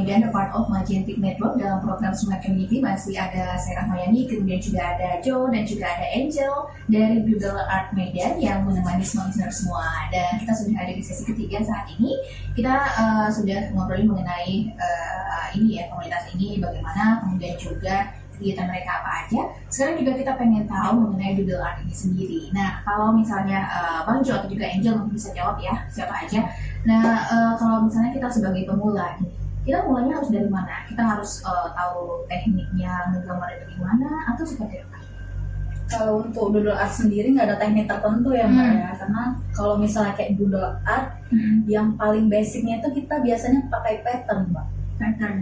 again a part of Magentic Network dalam program Smart Community. Masih ada saya Rahmayani, kemudian juga ada Joe dan juga ada Angel dari Doodle Art Medan yang menemani semua listener semua. Dan kita sudah ada di sesi ketiga saat ini. Kita sudah ngobrolin mengenai ini ya, komunitas ini bagaimana, kemudian juga kegiatan mereka apa aja. Sekarang juga kita pengen tahu mengenai Doodle Art ini sendiri. Nah, kalau misalnya Bang Jo atau juga Angel mungkin bisa jawab ya, siapa aja. Nah, kalau misalnya kita sebagai pemula, kita mulainya harus dari mana? Kita harus tahu tekniknya, menggambar dari mana, atau seperti apa? Kalau untuk doodle art sendiri nggak ada teknik tertentu ya Mbak ya, karena kalau misalnya kayak doodle art, yang paling basicnya itu kita biasanya pakai pattern Mbak. Pattern.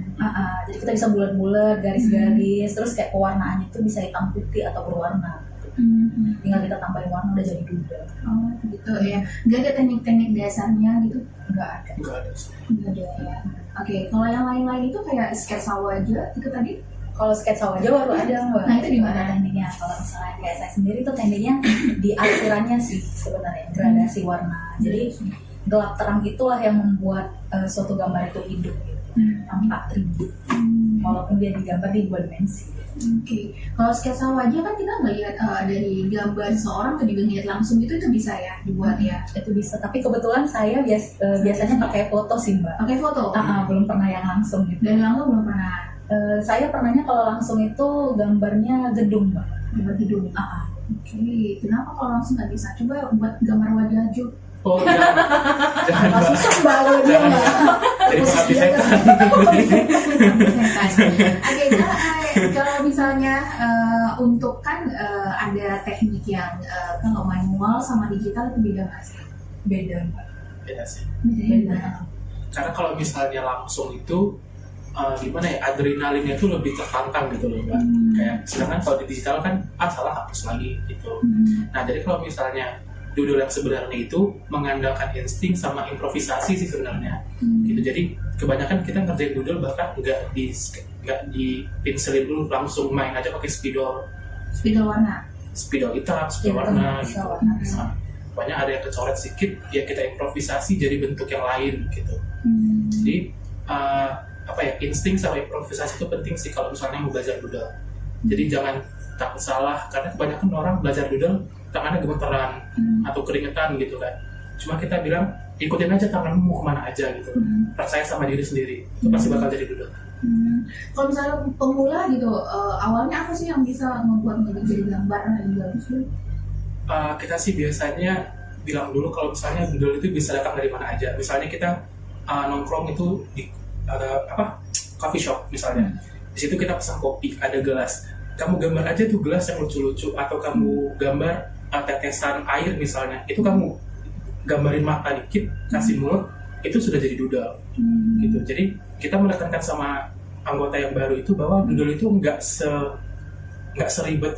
Jadi kita bisa bulat-bulat, garis-garis, terus kayak pewarnaannya itu bisa hitam putih atau berwarna. Tinggal kita tambahin warna udah jadi doodle. Oh gitu ya. Nggak ada teknik-teknik dasarnya gitu? Nggak ada. Nggak ada ya. Oke, kalau yang lain-lain itu kayak sketsa wajah itu tadi? Kalau sketsa wajah baru ada Mbak. Nah itu di mana tekniknya? Kalau misalnya kayak saya sendiri tuh tekniknya di arsirannya sih sebenarnya, gradasi warna. Jadi gelap terang itulah yang membuat suatu gambar itu hidup gitu. Tampak 3D. Walaupun dia digambar di 2 dimensi. Oke, kalau sketsa wajah kan kita melihat dari gambar seorang atau juga ngeliat langsung itu bisa ya dibuat ya? Itu bisa, tapi kebetulan saya biasanya pakai foto sih Mbak. Pakai foto? Belum pernah yang langsung gitu. Dan langsung belum pernah? Saya pernahnya kalau langsung itu gambarnya gedung Mbak. Gambar gedung? Oke, kenapa kalau langsung nggak bisa? Coba buat gambar wajah Jo. Oh jangan Mbak. Susah Mbak dia Mbak. Jadi mengabdi setan. Oke, kalau misalnya untuk kan ada teknik yang kalau manual sama digital itu beda nggak sih? Beda Mbak. Beda sih. Beda. Karena kalau misalnya langsung itu gimana ya, adrenalinnya itu lebih tertantang gitu loh Mbak. Kayak sedangkan kalau di digital kan salah hapus lagi gitu. Nah jadi kalau misalnya doodle yang sebenarnya itu mengandalkan insting sama improvisasi sih sebenarnya. Gitu. Jadi kebanyakan kita ngerjain doodle bahkan nggak di pinselin dulu, langsung main aja pakai spidol warna, spidol hitam, spidol warna gitu. Nah, banyak ada yang kecoret sedikit ya kita improvisasi jadi bentuk yang lain gitu. Jadi insting sama improvisasi itu penting sih kalau misalnya mau belajar doodle. Jadi jangan takut salah, karena kebanyakan orang belajar doodle tangannya gemeteran atau keringetan gitu kan. Cuma kita bilang ikutin aja tanganmu mau kemana aja gitu. Percaya sama diri sendiri, itu pasti bakal jadi doodle. Kalau misalnya pemula gitu, awalnya apa sih yang bisa membuat jadi gambar yang bagus tuh? Kita sih biasanya bilang dulu kalau misalnya doodle itu bisa datang dari mana aja. Misalnya kita nongkrong itu di coffee shop misalnya. Di situ kita pesan kopi, ada gelas. Kamu gambar aja tuh gelas yang lucu-lucu, atau kamu gambar tetesan air misalnya. Itu kamu gambarin mata dikit, kasih mulut, itu sudah jadi doodle. Gitu. Jadi kita menekankan sama anggota yang baru itu bahwa doodle itu nggak seribet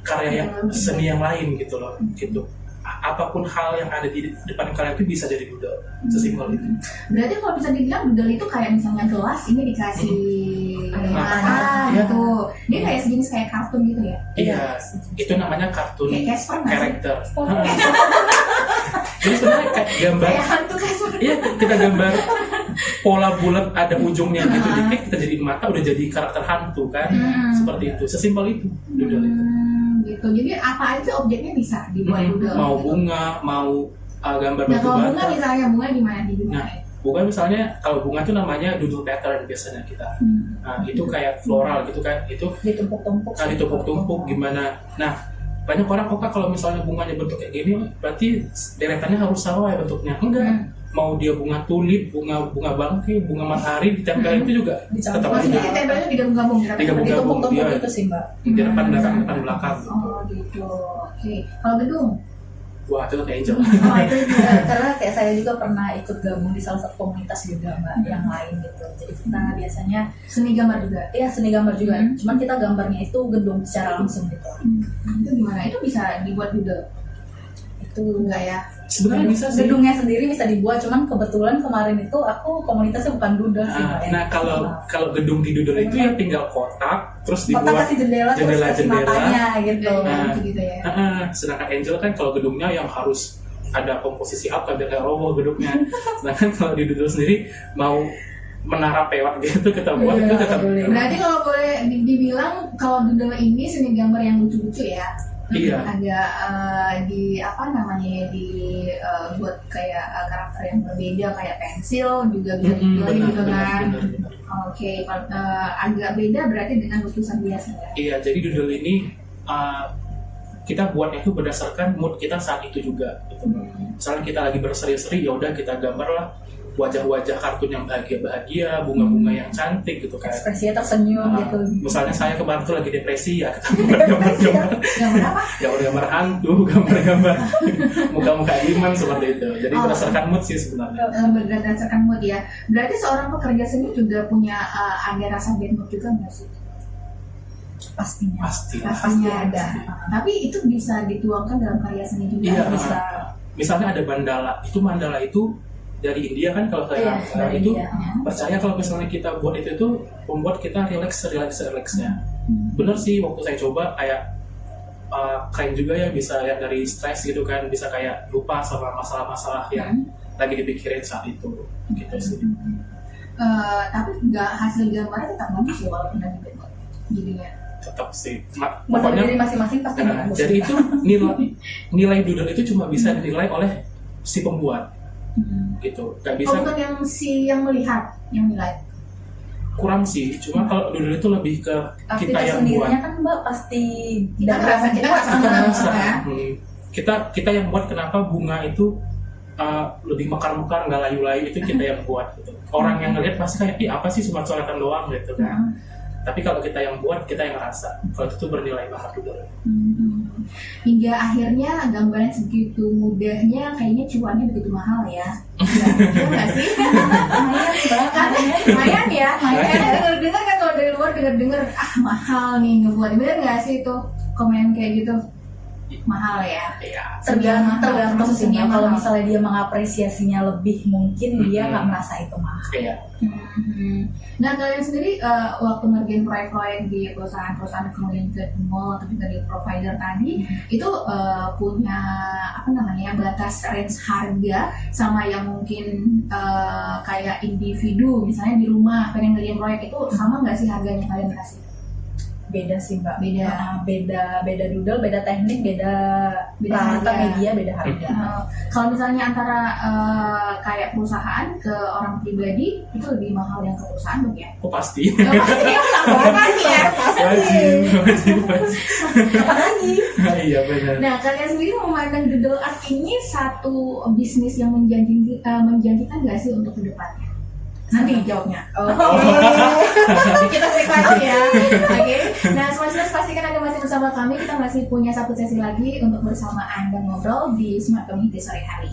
karya yang seni yang lain gitu loh. Gitu. Apapun hal yang ada di depan kalian itu bisa jadi doodle, sesimpel itu. Berarti kalau bisa dibilang doodle itu kayak misalnya gelas ini dikasih mata ya. gitu. Dia kayak sejenis kayak kartun gitu ya? Iya, itu namanya kartun karakter. Jadi sebenarnya kayak gambar. Kayak hantu Casper. Iya, kita gambar pola bulat ada ujungnya gitu dikit, kita jadi mata udah jadi karakter hantu kan. Seperti itu, sesimpel itu doodle itu. Gitu. Jadi apa aja objeknya bisa dibuat doodle. Mau bunga, mau gambar batu bata. Kalau bunga misalnya, bunga di mana di dunia? Nah, bunga misalnya kalau bunga itu namanya doodle pattern biasanya kita. Nah, itu kayak floral gitu kan. Itu ditumpuk-tumpuk gimana. Nah, banyak orang kok kalau misalnya bunganya bentuk kayak gini berarti deretannya harus sama ya bentuknya. Enggak. Mau dia bunga tulip, bunga bangkai, bunga matahari ditempelin itu juga tetap aja. Maksudnya tempelnya digabung-gabung. Digabung-gabung dia. Itu sih Mbak. Di depan belakang. Oh gitu. Oke. Kalau gedung? Wah, itu kayak Angel. Itu juga karena kayak saya juga pernah ikut gabung di salah satu komunitas juga Mbak, yang lain gitu. Jadi kita biasanya seni gambar juga. Iya, seni gambar juga. Cuman kita gambarnya itu gedung secara langsung gitu. Itu gimana? Itu bisa dibuat doodle? Itu enggak ya? Sebenarnya bisa sih. Gedungnya sendiri bisa dibuat, cuman kebetulan kemarin itu aku komunitasnya bukan doodle sih Mbak. Nah, kalau gedung di doodle itu ya tinggal kotak, terus dibuat kotak kasih jendela terus kasih matanya gitu. Gitu ya. Sedangkan Angel kan kalau gedungnya yang harus ada komposisi apa biar kayak roboh gedungnya. Sedangkan kalau di doodle sendiri mau menara pewat gitu kita buat Iya, itu tetap boleh. Berarti kalau boleh dibilang kalau doodle ini seni gambar yang lucu-lucu ya. Iya. Agak di apa namanya ya, buat kayak karakter yang berbeda kayak pensil juga bisa dipilih gitu kan. benar. Oke, agak beda berarti dengan lukisan biasa ya. Iya, jadi doodle ini kita buatnya itu berdasarkan mood kita saat itu juga. Gitu. Misalnya kita lagi berseri-seri, ya udah kita gambarlah wajah-wajah kartun yang bahagia-bahagia, bunga-bunga yang cantik gitu kan. Ekspresinya tersenyum gitu. Misalnya saya kemarin tuh lagi depresi, ya kita buat gambar-gambar, Gambar apa? gambar hantu, gambar-gambar muka-muka iman seperti itu. Jadi berdasarkan mood sih sebenarnya. Berdasarkan mood ya. Berarti seorang pekerja seni juga punya ada rasa bad mood juga nggak sih? Pastinya. Pastinya ada. Tapi itu bisa dituangkan dalam karya seni juga. Iya, Bisa. misalnya ada mandala itu dari India kan, kalau saya dari itu India. percaya kalau misalnya kita buat itu membuat kita relaxnya. Bener sih, waktu saya coba kayak keren juga ya, bisa lihat dari stres gitu kan, bisa kayak lupa sama masalah-masalah yang lagi dipikirin saat itu gitu sih. Tapi nggak, hasil gambarnya tetap bagus ya walaupun lagi bad mood. Jadinya. Tetap sih Menurut diri masing-masing pasti bagus. jadi itu nilai doodle itu cuma bisa dinilai oleh si pembuat gitu, nggak bisa. Bukan yang melihat, yang nilai. Kurang sih, cuma kalau doodle itu lebih ke Pasti kita yang buat. tersendirinya kan Mbak pasti Kita ngerasa Ngerasa, ya. kita yang buat kenapa bunga itu lebih mekar-mekar, nggak layu-layu, itu kita yang buat gitu. Orang yang ngeliat pasti kayak, ih apa sih cuma coretan doang gitu kan. Tapi kalau kita yang buat, kita yang ngerasa kalau itu tuh bernilai banget doodle. Hingga akhirnya gambaran segitu mudahnya kayaknya cuannya begitu mahal ya. Iya nggak sih? Lumayan ya. Karena dengar kan kalau dari luar dengar mahal nih ngebuat. Bener nggak sih itu komen kayak gitu? Mahal ya. Iya. tergantung sih Prosesnya Mbak. Kalau mahal. misalnya dia mengapresiasinya lebih, mungkin dia nggak merasa itu mahal. Iya. Nah kalian sendiri waktu ngerjain proyek-proyek di perusahaan-perusahaan kemudian ke mall atau juga di provider tadi itu punya apa namanya batas range harga sama yang mungkin kayak individu misalnya di rumah pengen ngerjain proyek itu sama nggak sih harganya kalian kasih? Beda sih Mbak. Beda. Beda doodle, beda teknik, beda Beda peralatan harga. media, beda harga. Kalau misalnya antara kayak perusahaan ke orang pribadi itu lebih mahal yang ke perusahaan dong ya? Oh pasti. Pasti ya, pasti ya. wajib. Apalagi Iya benar. Nah, kalian sendiri memandang doodle art ini satu bisnis yang menjanjikan nggak sih untuk kedepannya? Nanti jawabnya. Nanti kita break lagi ya. Oke. Nah, Smarters pastikan Anda masih bersama kami. Kita masih punya satu sesi lagi untuk bersama Anda ngobrol di Smart Community sore hari.